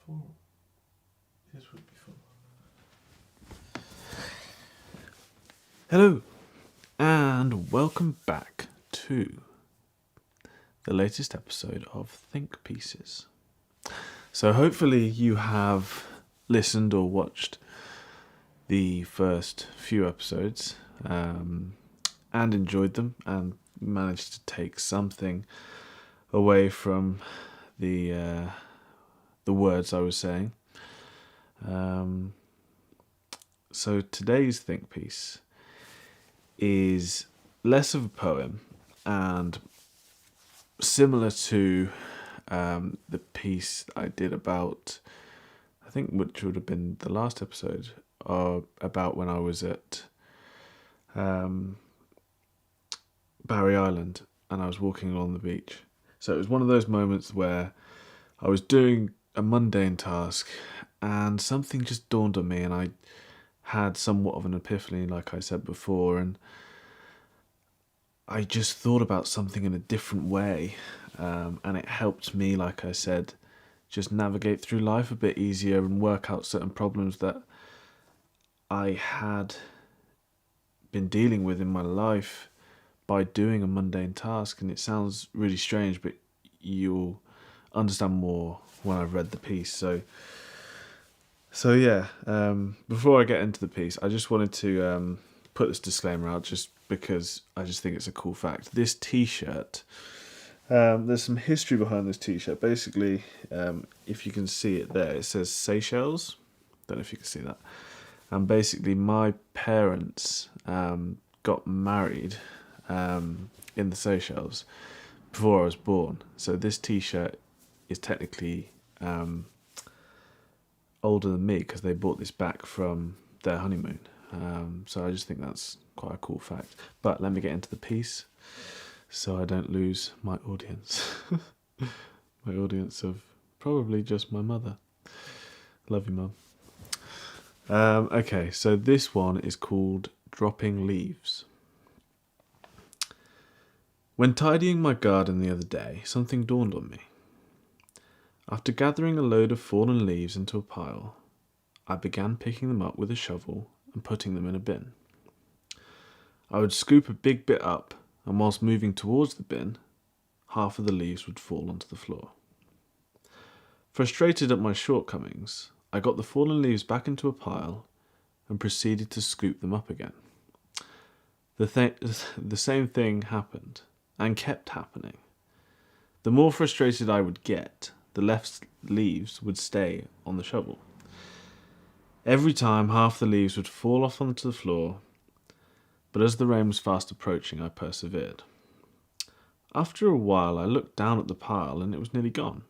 full. This would be full. Hello, and welcome back to the latest episode of Think Pieces. So hopefully you have listened or watched the first few episodes and enjoyed them and managed to take something away from the words I was saying. So today's think piece is less of a poem and similar to the piece I did about, I think, which would have been the last episode, about when I was at Barry Island and I was walking along the beach. So it was one of those moments where I was doing a mundane task and something just dawned on me, and I had somewhat of an epiphany, like I said before, and I just thought about something in a different way, and it helped me, like I said, just navigate through life a bit easier and work out certain problems that I had been dealing with in my life by doing a mundane task. And it sounds really strange, but you'll understand more when I've read the piece. So yeah, before I get into the piece, I just wanted to put this disclaimer out just because I just think it's a cool fact. This t-shirt, there's some history behind this t-shirt. Basically, if you can see it there, it says Seychelles. Don't know if you can see that. And basically, my parents got married in the Seychelles before I was born. So this t-shirt is technically older than me because they bought this back from their honeymoon. So I just think that's quite a cool fact. But let me get into the piece so I don't lose my audience. My audience of probably just my mother. Love you, Mum. Okay, so this one is called Dropping Leaves. When tidying my garden the other day, something dawned on me. After gathering a load of fallen leaves into a pile, I began picking them up with a shovel and putting them in a bin. I would scoop a big bit up, and whilst moving towards the bin, half of the leaves would fall onto the floor. Frustrated at my shortcomings, I got the fallen leaves back into a pile and proceeded to scoop them up again. The same thing happened, and kept happening. The more frustrated I would get, the less leaves would stay on the shovel. Every time, half the leaves would fall off onto the floor, but as the rain was fast approaching, I persevered. After a while, I looked down at the pile and it was nearly gone.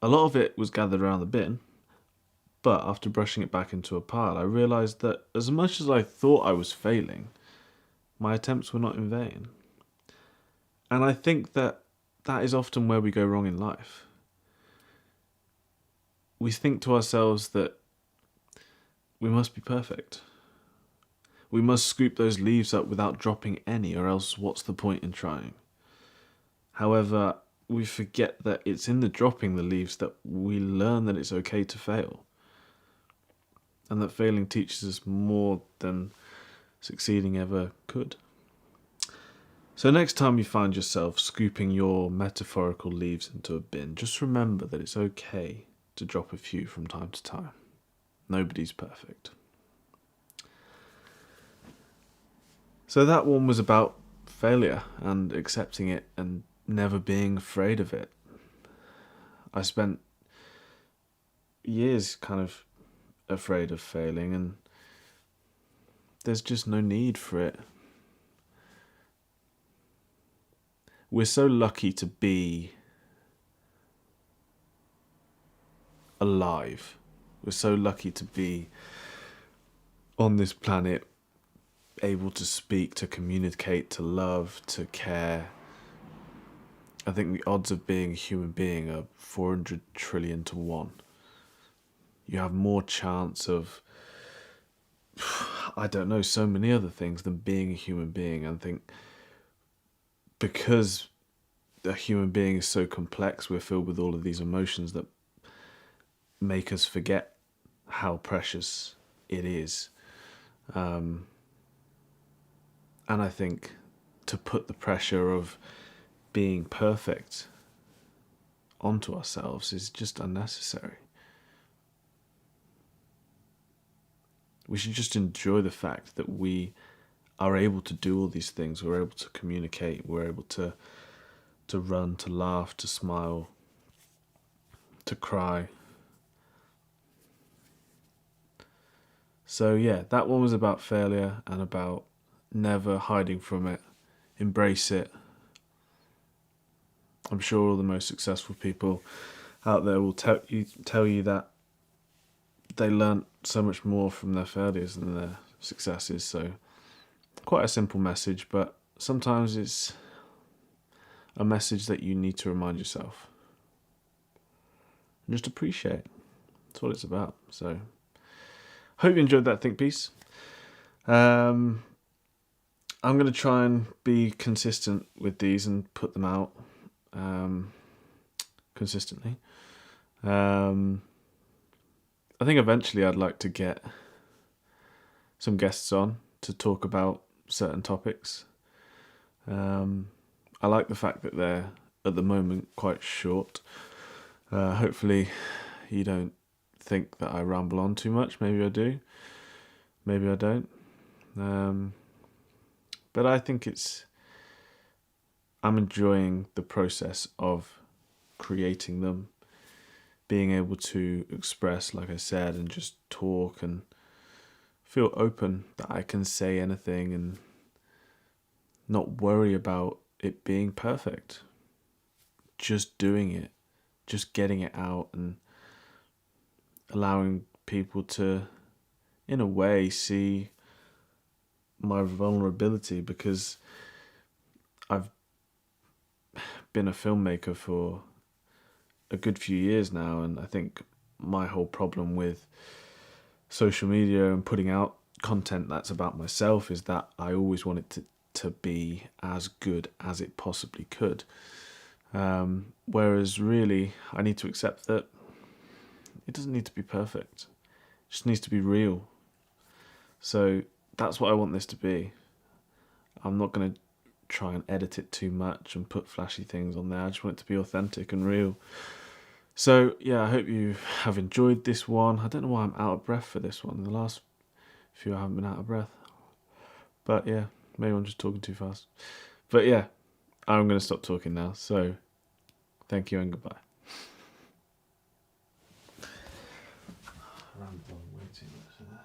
A lot of it was gathered around the bin, but after brushing it back into a pile, I realised that as much as I thought I was failing, my attempts were not in vain. And I think that is often where we go wrong in life. We think to ourselves that we must be perfect. We must scoop those leaves up without dropping any, or else what's the point in trying? However, we forget that it's in the dropping the leaves that we learn that it's okay to fail. And that failing teaches us more than succeeding ever could. So next time you find yourself scooping your metaphorical leaves into a bin, just remember that it's okay to drop a few from time to time. Nobody's perfect. So that one was about failure and accepting it and never being afraid of it. I spent years kind of afraid of failing, and there's just no need for it. We're so lucky to be alive. We're so lucky to be on this planet, able to speak, to communicate, to love, to care. I think the odds of being a human being are 400 trillion to 1. You have more chance of, I don't know, so many other things than being a human being. And I think because a human being is so complex, we're filled with all of these emotions that make us forget how precious it is. And I think to put the pressure of being perfect onto ourselves is just unnecessary. We should just enjoy the fact that we are able to do all these things. We're able to communicate. We're able to run, to laugh, to smile, to cry. So yeah, that one was about failure and about never hiding from it. Embrace it. I'm sure all the most successful people out there will tell you that they learnt so much more from their failures than their successes. So quite a simple message, but sometimes it's a message that you need to remind yourself. And just appreciate. That's what it's about. So hope you enjoyed that think piece. I'm going to try and be consistent with these and put them out consistently. I think eventually I'd like to get some guests on to talk about certain topics. I like the fact that they're, at the moment, quite short. Hopefully you don't think that I ramble on too much. Maybe I do. Maybe I don't. But I think I'm enjoying the process of creating them, being able to express, like I said, and just talk and feel open that I can say anything and not worry about it being perfect. Just doing it, just getting it out and allowing people to, in a way, see my vulnerability, because I've been a filmmaker for a good few years now, and I think my whole problem with social media and putting out content that's about myself is that I always want it to be as good as it possibly could. Whereas really, I need to accept that it doesn't need to be perfect. It just needs to be real. So that's what I want this to be. I'm not going to try and edit it too much and put flashy things on there. I just want it to be authentic and real. So yeah, I hope you have enjoyed this one. I don't know why I'm out of breath for this one. The last few I haven't been out of breath. But yeah, maybe I'm just talking too fast. But yeah, I'm going to stop talking now. So thank you and goodbye. Rambled on way too much.